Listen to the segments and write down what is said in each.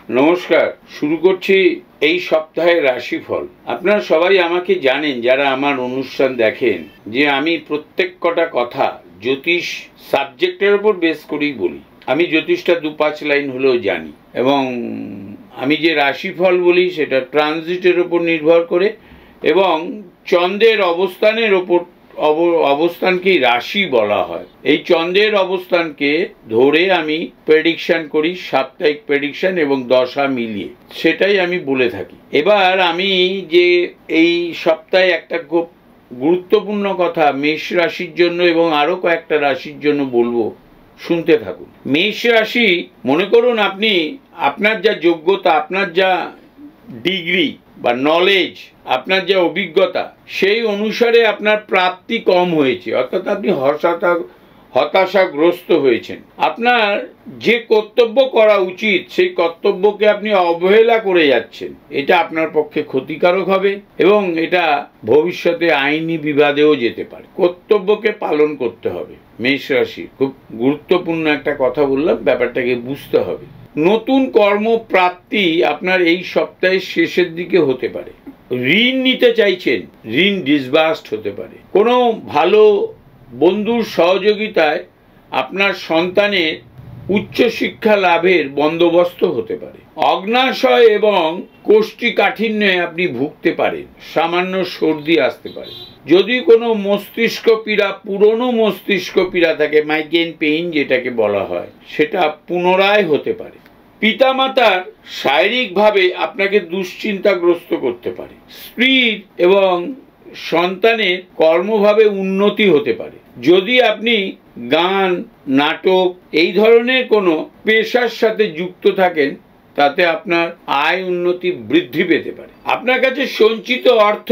নমস্কার, শুরু করছি এই সপ্তাহের রাশিফল। আপনারা সবাই আমাকে জানেন, যারা আমার অনুষ্ঠান দেখেন, যে আমি প্রত্যেক কটা কথা জ্যোতিষ সাবজেক্টের উপর বেস করেই বলি। আমি জ্যোতিষটা 2-5 লাইন হলেও জানি, এবং আমি যে রাশিফল বলি সেটা ট্রানজিটের উপর নির্ভর করে এবং চন্দ্রের অবস্থানের ওপর অবস্থানকেই রাশি বলা হয়। এই চন্দ্রের অবস্থানকে ধরে আমি প্রেডিকশন করি, সাপ্তাহিক প্রেডিকশন এবং দশা মিলিয়ে, সেটাই আমি বলে থাকি। এবার আমি যে এই সপ্তাহে একটা খুব গুরুত্বপূর্ণ কথা মেষ রাশির জন্য এবং আরো কয়েকটা রাশির জন্য বলবো, শুনতে থাকুন। মেষ রাশি, মনে করুন আপনি আপনার যা যোগ্যতা, আপনার যা ডিগ্রি বা নলেজ, আপনার যে অভিজ্ঞতা, সেই অনুসারে আপনার প্রাপ্তি কম হয়েছে, অর্থাৎ আপনি হতাশাগ্রস্ত হয়েছেন। আপনার যে কর্তব্য করা উচিত সেই কর্তব্যকে আপনি অবহেলা করে যাচ্ছেন। এটা আপনার পক্ষে ক্ষতিকারক হবে এবং এটা ভবিষ্যতে আইনি বিবাদেও যেতে পারে। কর্তব্যকে পালন করতে হবে। মেষ রাশি, খুব গুরুত্বপূর্ণ একটা কথা বললাম, ব্যাপারটাকে বুঝতে হবে। নতুন কর্মপ্রাপ্তি আপনার এই সপ্তাহের শেষের দিকে হতে পারে। ঋণ নিতে চাইছেন, ঋণ ডিসবার্সড হতে পারে। কোনো ভালো বন্ধুর সহযোগিতায় আপনার সন্তানের উচ্চশিক্ষা লাভের বন্দোবস্ত হতে পারে। অগ্নাশয় এবং কোষ্ঠীকাঠিন্যে আপনি ভুগতে পারেন, সামান্য সর্দি আসতে পারে। যদি কোনো মস্তিষ্ক পীড়া, পুরনো মস্তিষ্ক পীড়া থাকে, মাইগ্রেন পেইন যেটাকে বলা হয়, সেটা পুনরায় হতে পারে। পিতামাতার শারীরিকভাবে আপনাকে দুশ্চিন্তাগ্রস্ত করতে পারে। স্ত্রীর এবং সন্তানের কর্মভাবে উন্নতি হতে পারে। যদি আপনি গান, নাটক এই ধরনের কোনো পেশার সাথে যুক্ত থাকেন, তাতে আপনার আয় উন্নতি বৃদ্ধি পেতে পারে। আপনার কাছে সঞ্চিত অর্থ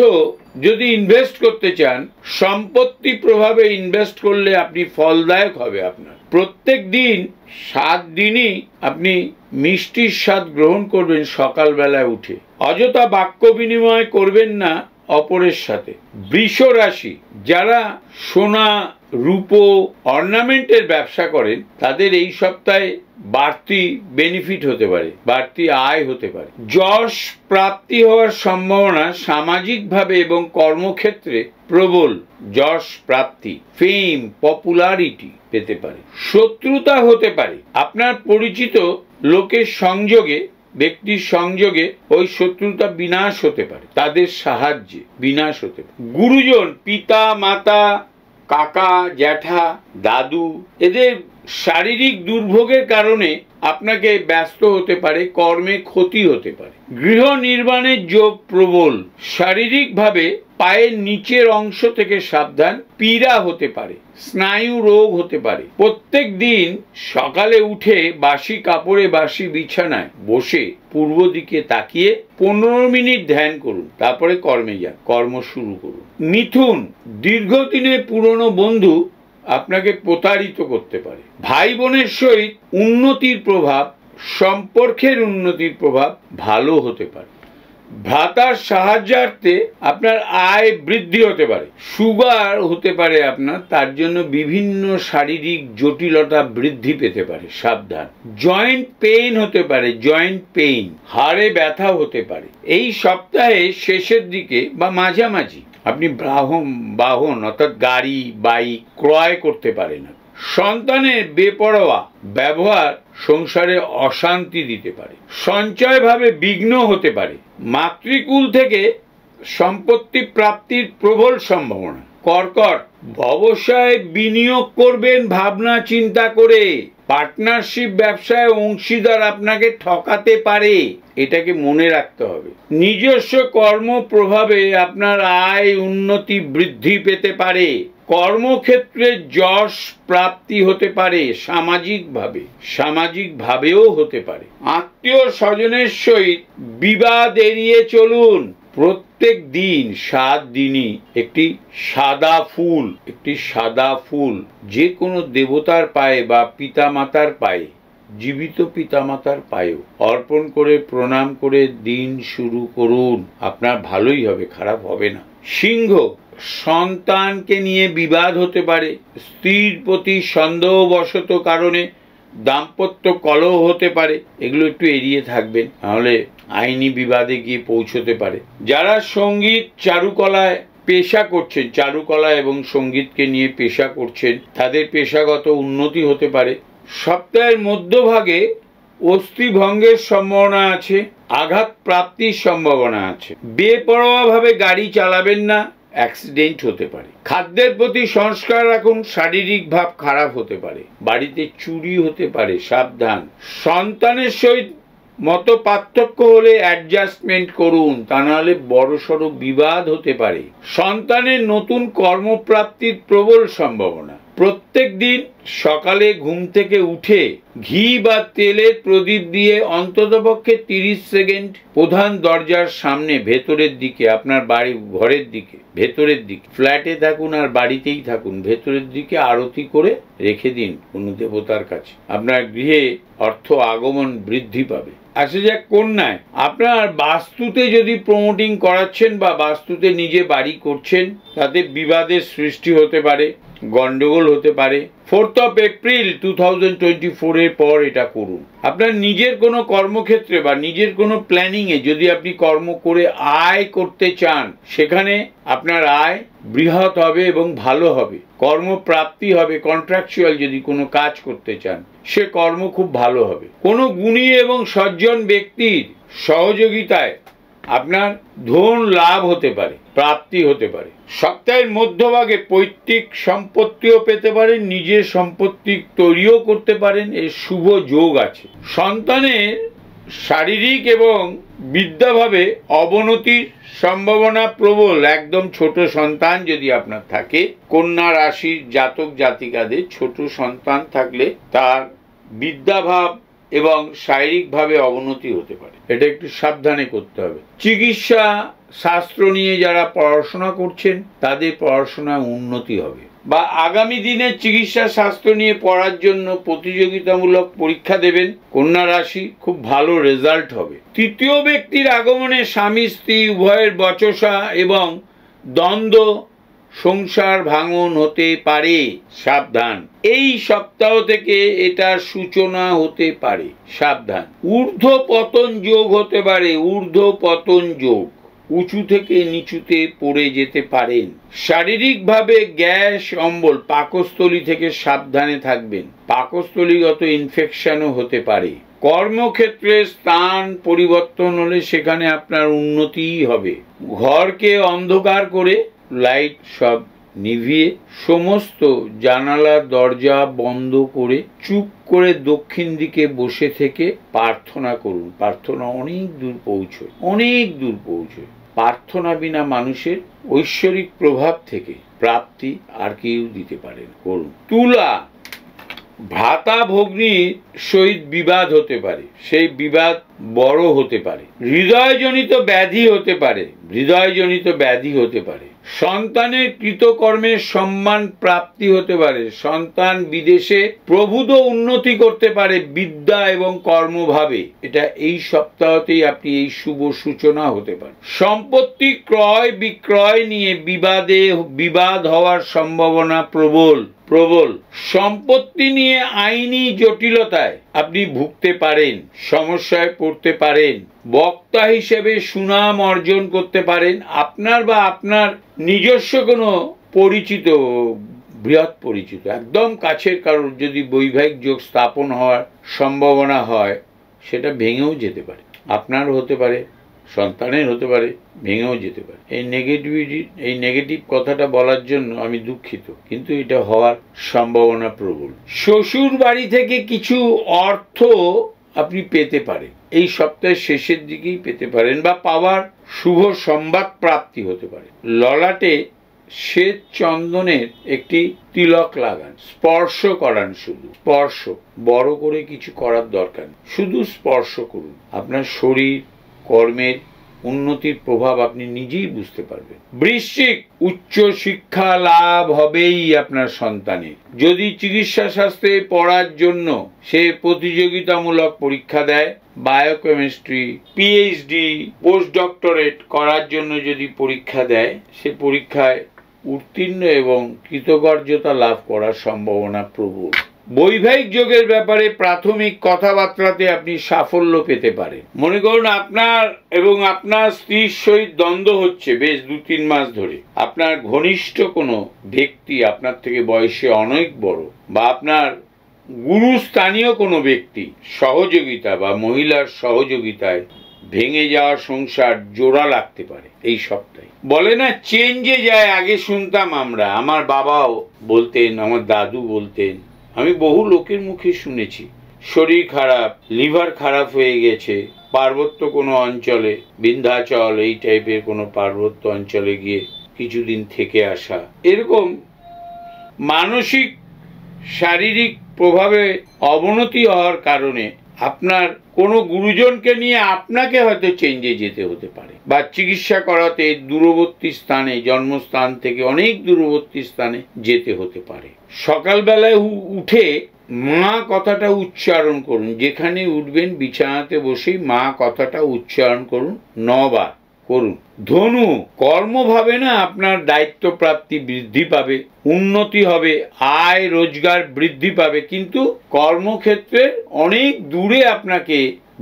যদি ইনভেস্ট করতে চান, সম্পত্তি প্রভাবে ইনভেস্ট করলে আপনি ফলদায়ক হবে। আপনার প্রত্যেক দিন 7 দিনই আপনি মিষ্টির স্বাদ গ্রহণ করবেন সকালবেলায় উঠে। অযথা বাক্য বিনিময় করবেন না অপরের সাথে। বৃষ রাশি, যারা সোনা, রূপো, অর্নামেন্টের ব্যবসা করেন, তাদের এই সপ্তাহে বাড়তি বেনিফিট হতে পারে, বাড়তি আয় হতে পারে। যশ প্রাপ্তি হওয়ার সম্ভাবনা সামাজিকভাবে এবং কর্মক্ষেত্রে প্রবল। যশ প্রাপ্তি, ফেম, পপুলারিটি পেতে পারে। শত্রুতা হতে পারে। আপনার পরিচিত লোকের সংযোগে, ব্যক্তির সংযোগে ওই শত্রুতা বিনাশ হতে পারে, তাদের সাহায্যে বিনাশ হতে পারে। গুরুজন, পিতা, মাতা, কাকা, জ্যাঠা, দাদু, এদের শারীরিক দুর্ভোগের কারণে আপনাকে ব্যস্ত হতে পারে, কর্মে ক্ষতি হতে পারে। গৃহ নির্মাণের যোগ প্রবল। শারীরিকভাবে পায়ের নিচের অংশ থেকে সাবধান, পীড়া হতে পারে, স্নায়ু রোগ হতে পারে। প্রত্যেক দিন সকালে উঠে বাসি কাপড়ে, বাসি বিছানায় বসে পূর্ব দিকে তাকিয়ে 15 মিনিট ধ্যান করুন, তারপরে কর্মে যান, কর্ম শুরু করুন। মিথুন, দীর্ঘদিনের পুরনো বন্ধু আপনাকে প্রতারিত করতে পারে। ভাই বোনের সহিত উন্নতির প্রভাব, সম্পর্কের উন্নতির প্রভাব ভালো হতে পারে। ভ্রাতার সাহায্যার্থে আপনার আয় বৃদ্ধি হতে পারে। সুগার হতে পারে আপনার, তার জন্য বিভিন্ন শারীরিক জটিলতা বৃদ্ধি পেতে পারে, সাবধান। জয়েন্ট পেইন হতে পারে, জয়েন্ট পেইন, হাড়ে ব্যথা হতে পারে। এই সপ্তাহে শেষের দিকে বা মাঝামাঝি আপনি বাহন অর্থাৎ গাড়ি, বাইক ক্রয় করতে পারেন। সন্তানের বেপরোয়া ব্যবহার সংসারে অশান্তি দিতে পারে। সঞ্চয়ভাবে বিঘ্ন হতে পারে। মাতৃকুল থেকে সম্পত্তি প্রাপ্তির প্রবল সম্ভাবনা। কর্কট, ব্যবসায় বিনিয়োগ করবেন ভাবনা চিন্তা করে। পার্টনারশিপ ব্যবসায় অংশীদার আপনাকে ঠকাতে পারে, এটাকে মনে রাখতে হবে। নিজস্ব কর্ম প্রভাবে আপনার আয় উন্নতি বৃদ্ধি পেতে পারে। কর্মক্ষেত্রে যশ প্রাপ্তি হতে পারে। সামাজিকভাবেও হতে পারে। আত্মীয় স্বজনের সহিত বিবাদ এড়িয়ে চলুন। প্রত্যেক দিন 7 দিনই একটি সাদা ফুল যে কোনো দেবতার পায়ে বা পিতামাতার পায়ে, জীবিত পিতামাতার পায়েও অর্পণ করে প্রণাম করে দিন শুরু করুন। আপনার ভালোই হবে, খারাপ হবে না। সিংহ, সন্তানকে নিয়ে বিবাদ হতে পারে। স্ত্রীর প্রতি সন্দেহবশত কারণে দাম্পত্য কলহ হতে পারে, এগুলো একটু এড়িয়ে থাকবেন, নাহলে আইনি বিবাদে গিয়ে পৌঁছতে পারে। যারা সঙ্গীত চারুকলায় পেশা করছেন, চারুকলা এবং সঙ্গীতকে নিয়ে পেশা করছেন, তাদের পেশাগত উন্নতি হতে পারে। সপ্তাহের মধ্যভাগে অস্থিভঙ্গের সম্ভাবনা আছে, আঘাত প্রাপ্তির সম্ভাবনা আছে। বেপরোয়াভাবে গাড়ি চালাবেন না, অ্যাক্সিডেন্ট হতে পারে। খাদ্যের প্রতি সংস্কার রাখুন, শারীরিক ভাব খারাপ হতে পারে। বাড়িতে চুরি হতে পারে, সাবধান। সন্তানের সহিত মত পার্থক্য হলে অ্যাডজাস্টমেন্ট করুন, তা নাহলে বড়সড় বিবাদ হতে পারে। সন্তানের নতুন কর্মপ্রাপ্তির প্রবল সম্ভাবনা। প্রত্যেক দিন সকালে ঘুম থেকে উঠে ঘি বা তেলের প্রদীপ দিয়ে অন্ততপক্ষে 30 সেকেন্ড প্রধান দরজার সামনে ভেতরের দিকে, আপনার বাড়ি ঘরের দিকে, ভেতরের দিকে, ফ্ল্যাটে থাকুন আর বাড়িতেই থাকুন, ভেতরের দিকে আরতি করে রেখে দিন কোনো দেবতার কাছে। আপনার গৃহে অর্থ আগমন বৃদ্ধি পাবে। আসে যাক কন্যায়, আপনার বাস্তুতে যদি প্রমোটিং করাচ্ছেন বা বাস্তুতে নিজে বাড়ি করছেন, তাতে বিবাদের সৃষ্টি হতে পারে, গন্ডগোল হতে পারে। 4 এপ্রিল 2024 এর পর এটা করুন। আপনার নিজের কোনো কর্মক্ষেত্রে বা নিজের কোনো প্ল্যানিংয়ে যদি আপনি কর্ম করে আয় করতে চান, সেখানে আপনার আয় বৃহৎ হবে এবং ভালো হবে, কর্মপ্রাপ্তি হবে। কন্ট্রাকচুয়াল যদি কোনো কাজ করতে চান, সে কর্ম খুব ভালো হবে। কোনো গুণী এবং সজ্জন ব্যক্তির সহযোগিতায় আপনার ধন লাভ হতে পারে, প্রাপ্তি হতে পারে। সপ্তাহের মধ্যভাগে পৈতৃক সম্পত্তিও পেতে পারেন, নিজের সম্পত্তি তৈরিও করতে পারেন, এর শুভ যোগ আছে। সন্তানের শারীরিক এবং বিদ্যাভাবে অবনতির সম্ভাবনা প্রবল। একদম ছোট সন্তান যদি আপনার থাকে, কন্যা রাশির জাতক জাতিকাদের ছোট সন্তান থাকলে তার বিদ্যাভাব এবং শারীরিকভাবে অবনতি হতে পারে, এটা একটু সাবধানে করতে হবে। চিকিৎসা শাস্ত্র নিয়ে যারা পড়াশোনা করছেন, তাদের পড়াশোনায় উন্নতি হবে, বা আগামী দিনে চিকিৎসা শাস্ত্র নিয়ে পড়ার জন্য প্রতিযোগিতামূলক পরীক্ষা দেবেন কন্যা রাশি, খুব ভালো রেজাল্ট হবে। তৃতীয় ব্যক্তির আগমনে স্বামী স্ত্রী উভয়ের বচসা এবং দ্বন্দ্ব, সংসার ভাঙন হতে পারে, সাবধান। এই সপ্তাহ থেকে এটার সূচনা হতে পারে, সাবধান। ঊর্ধ্ব পতন যোগ হতে পারে, ঊর্ধ্ব পতন যোগ, উঁচু থেকে নিচুতে পড়ে যেতে পারেন। শারীরিকভাবে গ্যাস অম্বল, পাকস্থলী থেকে সাবধানে থাকবেন, পাকস্থলীগত ইনফেকশনও হতে পারে। কর্মক্ষেত্রে স্থান পরিবর্তন হলে সেখানে আপনার উন্নতিই হবে। ঘরকে অন্ধকার করে লাইট সব নিভিয়ে সমস্ত জানালা দরজা বন্ধ করে চুপ করে দক্ষিণ দিকে বসে থেকে প্রার্থনা করুন। প্রার্থনা অনেক দূর পৌঁছয়, অনেক দূর পৌঁছয়। প্রার্থনা বিনা মানুষের ঐশ্বরিক প্রভাব থেকে প্রাপ্তি আর কেউ দিতে পারেন, করুন। তুলা, ভ্রাতা ভগ্নীর সহিত বিবাদ হতে পারে, সেই বিবাদ বড় হতে পারে। হৃদয়জনিত ব্যাধি হতে পারে, হৃদয়জনিত ব্যাধি হতে পারে। সন্তানের কৃতকর্মের সম্মান প্রাপ্তি হতে পারে। সন্তান বিদেশে প্রভূত উন্নতি করতে পারে বিদ্যা এবং কর্মভাবে। এটা এই সপ্তাহতেই আপনি এই শুভ সূচনা হতে পারে। সম্পত্তি ক্রয় বিক্রয় নিয়ে বিবাদ হওয়ার সম্ভাবনা প্রবল। সম্পত্তি নিয়ে আইনি জটিলতায় আপনি ভুগতে পারেন, সমস্যায় পড়তে পারেন। বক্তা হিসেবে সুনাম অর্জন করতে পারেন। আপনার বা আপনার নিজস্ব কোনো পরিচিত, বৃহৎ পরিচিত, একদম কাছের কারোর যদি বৈবাহিক যোগ স্থাপন হওয়ার সম্ভাবনা হয়, সেটা ভেঙেও যেতে পারে। আপনার হতে পারে, সন্তানের হতে পারে, ভেঙেও যেতে পারে। এই নেগেটিভ কথাটা বলার জন্য আমি দুঃখিত, কিন্তু এটা হওয়ার সম্ভাবনা প্রবল। শ্বশুর বাড়ি থেকে কিছু অর্থ আপনি পেতে পারেন, এই সপ্তাহের শেষের দিকেই পেতে পারেন, বা পাওয়ার শুভ সংবাদ প্রাপ্তি হতে পারে। ললাটে শ্বেত চন্দনের একটি তিলক লাগান, স্পর্শ করান, শুধু স্পর্শ, বড় করে কিছু করার দরকার নেই, শুধু স্পর্শ করুন। আপনার শরীর কর্মের উন্নতির প্রভাব আপনি নিজেই বুঝতে পারবেন। বৃশ্চিক, উচ্চ শিক্ষা লাভ হবেই আপনার সন্তানের। যদি চিকিৎসা শাস্ত্রে পড়ার জন্য সে প্রতিযোগিতামূলক পরীক্ষা দেয়, বায়োকেমিস্ট্রি, পিএইচডি, পোস্ট ডক্টরেট করার জন্য যদি পরীক্ষা দেয়, সে পরীক্ষায় উত্তীর্ণ এবং কৃতকার্যতা লাভ করার সম্ভাবনা প্রবল। বৈবাহিক যোগের ব্যাপারে প্রাথমিক কথাবার্তাতে আপনি সাফল্য পেতে পারেন। মনে করুন আপনার এবং আপনার স্ত্রীর সহিত দ্বন্দ্ব হচ্ছে বেশ 2-3 মাস ধরে। আপনার ঘনিষ্ঠ কোনো ব্যক্তি, আপনার থেকে বয়সে অনেক বড় বা আপনার গুরুস্থানীয় কোনো ব্যক্তি সহযোগিতা বা মহিলার সহযোগিতায় ভেঙে যাওয়া সংসার জোড়া লাগতে পারে এই সপ্তাহে। বলে না চেঞ্জে যায়, আগে শুনতাম আমরা, আমার বাবাও বলতেন, আমার দাদু বলতেন, আমি বহু লোকের মুখে শুনেছি শরীর খারাপ, লিভার খারাপ হয়ে গেছে, পার্বত্য কোনো অঞ্চলে, বিন্ধ্যাচল এই টাইপের কোনো পার্বত্য অঞ্চলে গিয়ে কিছুদিন থেকে আসা, এরকম মানসিক শারীরিক প্রভাবে অবনতি হওয়ার কারণে আপনার কোনো গুরুজনকে নিয়ে আপনাকে হয়তো চেঞ্জে যেতে হতে পারে বা চিকিৎসা করাতে দূরবর্তী স্থানে, জন্মস্থান থেকে অনেক দূরবর্তী স্থানে যেতে হতে পারে। সকালবেলায় উঠে মা কথাটা উচ্চারণ করুন, যেখানে উঠবেন বিছানাতে বসেই মা কথাটা উচ্চারণ করুন, 9 বার করুন। ধনু, কর্মভাবে না আপনার দায়িত্ব প্রাপ্তি বৃদ্ধি পাবে, উন্নতি হবে, আয় রোজগার বৃদ্ধি পাবে, কিন্তু কর্মক্ষেত্রে অনেক দূরে আপনাকে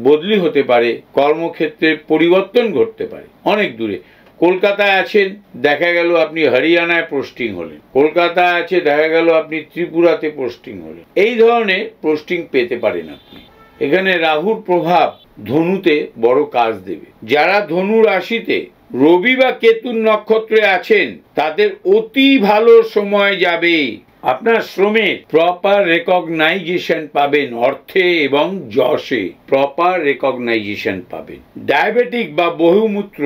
বদলি হতে পারে, কর্মক্ষেত্রের পরিবর্তন ঘটতে পারে অনেক দূরে। কলকাতায় আছেন, দেখা গেল আপনি হরিয়ানায় পোস্টিং হলেন, কলকাতায় আছে দেখা গেল আপনি ত্রিপুরাতে পোস্টিং হলেন, এই ধরনের পোস্টিং পেতে পারেন আপনি। এখানে রাহুর প্রভাব ধনুতে বড় কাজ দেবে। যারা ধনু রাশিতে রবি বা কেতুর নক্ষত্রে আছেন তাদের অতি ভালো সময় যাবে। আপনার শ্রমের প্রপার রেকগনাইজেশন পাবেন, অর্থে এবং যশে প্রপার রেকগনাইজেশন পাবেন। ডায়াবেটিক বা বহুমূত্র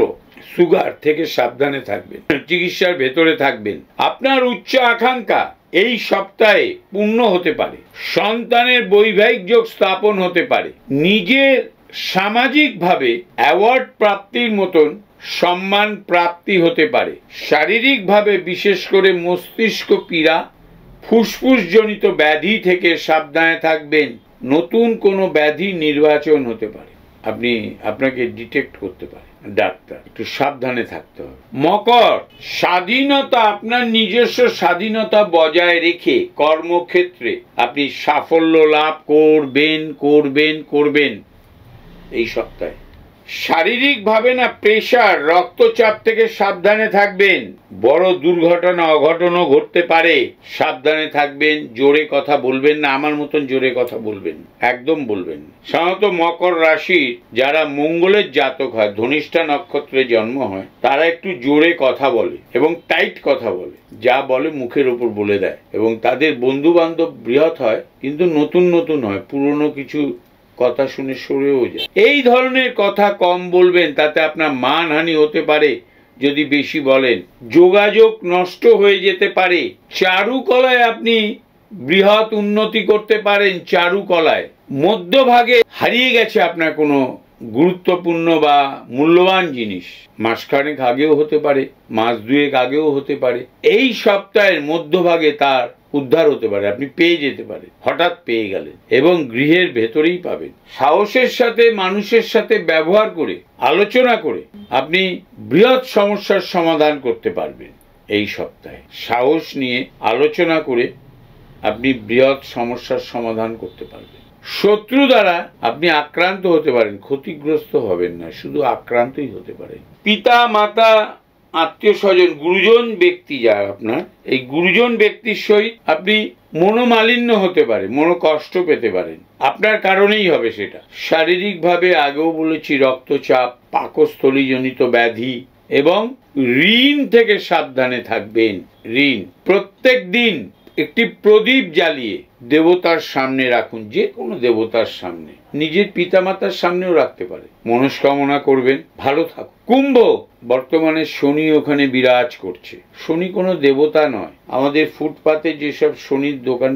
সুগার থেকে সাবধানে থাকবেন, চিকিৎসার ভেতরে থাকবেন। আপনার উচ্চ আকাঙ্ক্ষা এই সপ্তাহে পূর্ণ হতে পারে, সন্তানের বৈবাহিক যোগ স্থাপন হতে পারে, নিজের সামাজিকভাবে অ্যাওয়ার্ড প্রাপ্তির মতন সম্মান প্রাপ্তি হতে পারে। শারীরিকভাবে বিশেষ করে মস্তিষ্ক পীড়া, ফুসফুসজনিত ব্যাধি থেকে সাবধানে থাকবেন। নতুন কোনো ব্যাধি নির্বাচন হতে পারে, আপনাকে ডিটেক্ট করতে পারে ডাক্তার, একটু সাবধানে থাকতে হবে। মকর, স্বাধীনতা, আপনার নিজস্ব স্বাধীনতা বজায় রেখে কর্মক্ষেত্রে আপনি সাফল্য লাভ করবেন এই সপ্তাহে। শারীরিকভাবে না প্রেশার, রক্তচাপ থেকে সাবধানে থাকবেন। বড় দুর্ঘটনা অঘটনও ঘটতে পারে, সাবধানে থাকবেন। জোরে কথা বলবেন না, আমার মতন জোরে কথা বলবেন একদম বলবেন। সাধারণত মকর রাশির যারা মঙ্গলের জাতক হয়, ধনিষ্ঠা নক্ষত্রে জন্ম হয়, তারা একটু জোরে কথা বলে এবং টাইট কথা বলে, যা বলে মুখের ওপর বলে দেয়, এবং তাদের বন্ধু বান্ধব বৃহৎ হয় কিন্তু নতুন হয়, পুরনো কিছু কথা শুনে সরেও যায়। এই ধরনের কথা কম বলবেন, তাতে আপনার মানহানি হতে পারে যদি বেশি বলেন। যোগাযোগ নষ্ট হয়ে যেতে পারে। চারুকলায় আপনি বৃহৎ উন্নতি করতে পারেন। চারুকলায় মধ্যভাগে হারিয়ে গেছে আপনার কোনো গুরুত্বপূর্ণ বা মূল্যবান জিনিস, মাসখানেক আগেও হতে পারে, মাস 2 আগেও হতে পারে, এই সপ্তাহের মধ্যভাগে তার উদ্ধার হতে পারে, আপনি পেয়ে যেতে পারেন, হঠাৎ পেয়ে গেলেন, এবং গৃহের ভেতরেই পাবেন। সাহসের সাথে মানুষের সাথে ব্যবহার করে, আলোচনা করে আপনি বৃহৎ সমস্যার সমাধান করতে পারবেন এই সপ্তাহে। সাহস নিয়ে আলোচনা করে আপনি বৃহৎ সমস্যার সমাধান করতে পারবেন। শত্রু দ্বারা আপনি আক্রান্ত হতে পারেন, ক্ষতিগ্রস্ত হবেন না, শুধু আক্রান্তই হতে পারেন। পিতা মাতা, আত্মীয় স্বজন, গুরুজন ব্যক্তি যারা আপনার, এই গুরুজন ব্যক্তির সহিত আপনি মনোমালিন্য হতে পারে, মনোকষ্ট পেতে পারেন, আপনার কারণেই হবে সেটা। শারীরিকভাবে আগেও বলেছি রক্তচাপ, পাকস্থলীজনিত ব্যাধি এবং ঋণ থেকে সাবধানে থাকবেন। ঋণ প্রত্যেক দিন একটি প্রদীপ জ্বালিয়ে দেবতার সামনে রাখুন, যে কোনো দেবতার সামনে, নিজের পিতামাতার সামনেও রাখতে পারে, মনস্কামনা করবেন, ভালো থাকুন। কুম্ভ, বর্তমানে শনি ওখানে বিরাজ করছে। শনি কোনো দেবতা নয়। আমাদের ফুটপাতে যেসব শনির দোকান,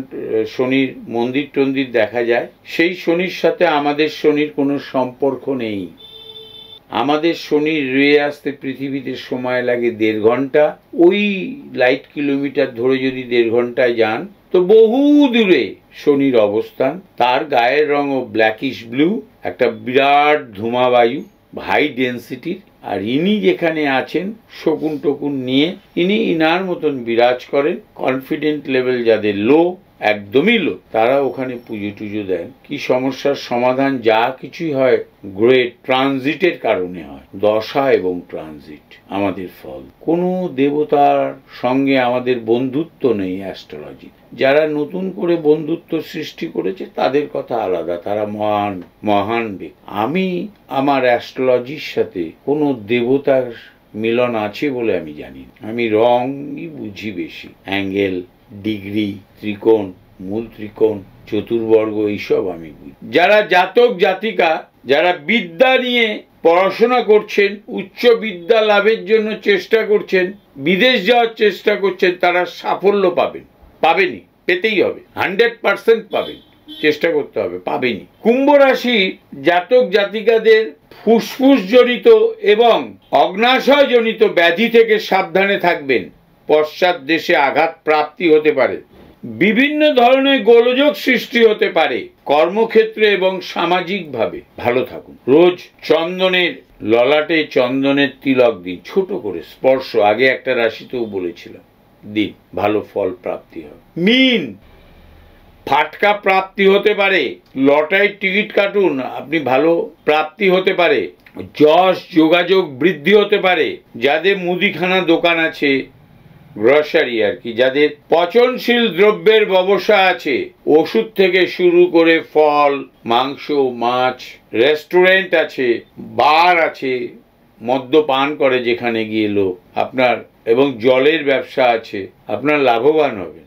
শনির মন্দির টন্দির দেখা যায়, সেই শনির সাথে আমাদের শনির কোনো সম্পর্ক নেই। আমাদের শনির রয়ে আসতে পৃথিবীতে সময় লাগে 1.5 ঘন্টা। ওই লাইট কিলোমিটার ধরে যদি 1.5 ঘন্টায় যান তো বহু দূরে শনির অবস্থান। তার গায়ের রঙও ব্ল্যাকিশ ব্লু, একটা বিরাট ধূমাবায়ু, হাই ডেন্সিটির। আর ইনি যেখানে আছেন শকুন টকুন নিয়ে, ইনার মতন বিরাজ করেন। কনফিডেন্ট লেভেল যাদের লো, একদমই লো, তারা ওখানে পুজো টুজো দেন। কি সমস্যার সমাধান যা কিছুই হয় গ্রেট ট্রানজিটের কারণে হয়। দশা এবং ট্রানজিট আমাদের ফল। কোনো দেবতার সঙ্গে আমাদের বন্ধুত্ব নেই অ্যাস্ট্রোলজি। যারা নতুন করে বন্ধুত্ব সৃষ্টি করেছে তাদের কথা আলাদা, তারা মহান মহান ব্যক্তি। আমি আমার অ্যাস্ট্রোলজির সাথে কোনো দেবতার মিলন আছে বলে আমি জানি। আমি রঙই বুঝি বেশি, অ্যাঙ্গেল, ডিগ্রি, ত্রিকোণ, মূল ত্রিকোণ, চতুর্বর্গ, এইসব আমি বুঝি। যারা জাতক জাতিকা, যারা বিদ্যা নিয়ে পড়াশোনা করছেন, উচ্চ বিদ্যা লাভের জন্য চেষ্টা করছেন, বিদেশ যাওয়ার চেষ্টা করছেন, তারা সাফল্য পাবেন। পাবেনই, পেতেই হবে, 100% পাবেন। চেষ্টা করতে হবে, পাবেনই। কুম্ভ রাশি জাতক জাতিকাদের ফুসফুস জনিত এবং অগ্নাশয় জনিত ব্যাধি থেকে সাবধানে থাকবেন। পশ্চাৎ দেশে আঘাত প্রাপ্তি হতে পারে। বিভিন্ন ধরনের গোলযোগ সৃষ্টি হতে পারে। কর্মক্ষেত্রে এবং সামাজিকভাবে ভালো থাকুন। রোজ চন্দনের ললাটে চন্দনের তিলক দিন, ছোট করে স্পর্শ। আগে একটা রাশিতেও বলেছিলাম, দিন, ভালো ফল প্রাপ্তি হবে। মিন, ফাটকা প্রাপ্তি হতে পারে। লটারির টিকিট কাটুন, আপনি ভালো প্রাপ্তি হতে পারে। যশ যোগাযোগ বৃদ্ধি হতে পারে। যাদের মুদিখানা দোকান আছে, গ্রসারি আর কি, যাদের পচনশীল দ্রব্যের ব্যবসা আছে, ওষুধ থেকে শুরু করে ফল, মাংস, মাছ, রেস্টুরেন্ট আছে, বার আছে, মদ্যপান করে যেখানে গিয়ে লোক, আপনার, এবং জলের ব্যবসা আছে, আপনার লাভবান হবেন,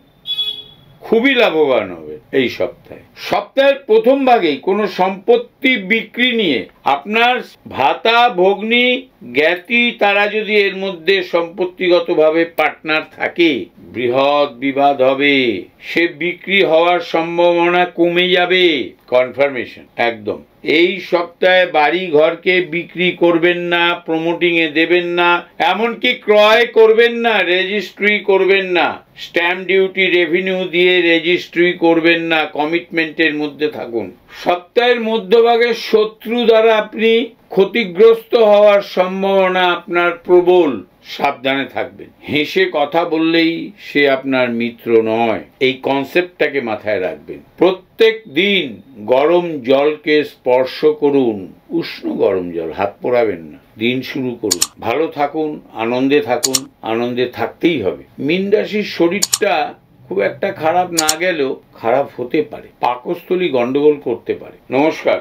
খুবই লাভবান হবে এই সপ্তাহে। সপ্তাহের প্রথম ভাগেই কোনো সম্পত্তি বিক্রি নিয়ে আপনার ভাতা, ভগ্নী, জ্ঞাতি, তারা যদি এর মধ্যে সম্পত্তিগতভাবে পার্টনার থাকে, বৃহৎ বিবাদ হবে। সে বিক্রি হওয়ার সম্ভাবনা কমে যাবে। কনফার্মেশন একদম। এই সপ্তাহে বাড়ি ঘরকে বিক্রি করবেন না, প্রমোটিং এ দেবেন না, এমনকি ক্রয় করবেন না, রেজিস্ট্রি করবেন না, স্ট্যাম্প ডিউটি রেভিনিউ দিয়ে রেজিস্ট্রি করবেন না, কমিটমেন্টের মধ্যে থাকুন। সপ্তাহের মধ্যভাগে শত্রু দ্বারা আপনি ক্ষতিগ্রস্ত হওয়ার সম্ভাবনা আপনার প্রবল। সাবধানে থাকবেন। হেসে কথা বললেই সে আপনার মিত্র নয়, এই কনসেপ্টটাকে মাথায় রাখবেন। প্রত্যেক দিন গরম জলকে স্পর্শ করুন। উষ্ণ গরম জল, হাত পোড়াবেন না। দিন শুরু করুন, ভালো থাকুন, আনন্দে থাকুন। আনন্দে থাকতেই হবে। মীন রাশির শরীরটা খুব একটা খারাপ না গেলেও খারাপ হতে পারে, পাকস্থলী গন্ডগোল করতে পারে। নমস্কার।